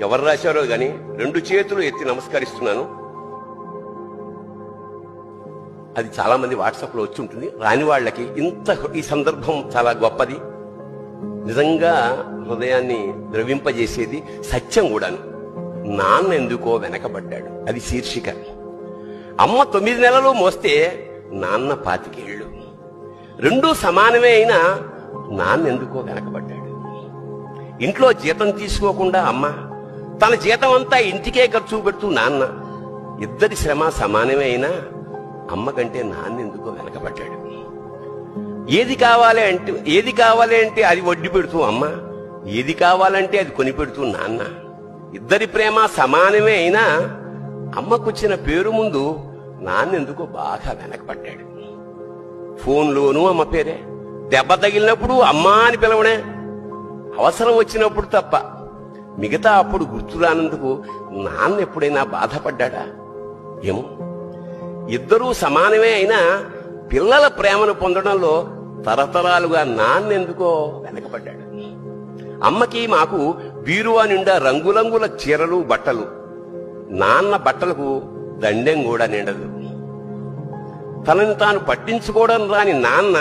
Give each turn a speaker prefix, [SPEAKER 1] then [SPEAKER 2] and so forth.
[SPEAKER 1] ఎవరు రాశారో గాని 2 చేతులు ఎత్తి నమస్కరిస్తున్నాను. అది చాలా మంది వాట్సాప్ లో వచ్చి ఉంటుంది. రాని వాళ్ళకి ఈ సందర్భం చాలా గొప్పది, నిజంగా హృదయాన్ని ద్రవింపజేసేది, సత్యం కూడాను. నాన్న ఎందుకో వెనకబడ్డాడు, అది శీర్షిక. అమ్మ 9 నెలలు మోస్తే నాన్న 25 ఏళ్ళు. రెండూ సమానమే అయినా నాన్న ఎందుకో వెనకబడ్డాడు. ఇంట్లో జీతం తీసుకోకుండా అమ్మ, తన జీతం అంతా ఇంటికే ఖర్చు పెడుతూ నాన్న, ఇద్దరి శ్రమ సమానమే అయినా అమ్మ కంటే నాన్న ఎందుకో వెనకబడ్డాడు. ఏది కావాలి అంటే అది వడ్డీ పెడుతూ అమ్మ, ఏది కావాలంటే అది కొని పెడుతూ నాన్న. ఇద్దరి ప్రేమ సమానమే అయినా అమ్మకొచ్చిన పేరు ముందు నాన్న ఎందుకో బాగా వెనకబడ్డాడు. ఫోన్లోనూ అమ్మ పేరే, దెబ్బ తగిలినప్పుడు అమ్మా అని పిలవనే, అవసరం వచ్చినప్పుడు తప్ప మిగతా అప్పుడు గుర్తురానందుకు నాన్న ఎప్పుడైనా బాధపడ్డా? ఏమో. ఇద్దరూ సమానమే అయినా పిల్లల ప్రేమను పొందడంలో తరతరాలుగా నాన్నెందుకో వెనకబడ్డాడు. అమ్మకి మాకు బీరువా నిండా రంగురంగుల చీరలు బట్టలు, నాన్న బట్టలకు దండెం కూడా నిండదు. తనని తాను పట్టించుకోవడం రాని నాన్న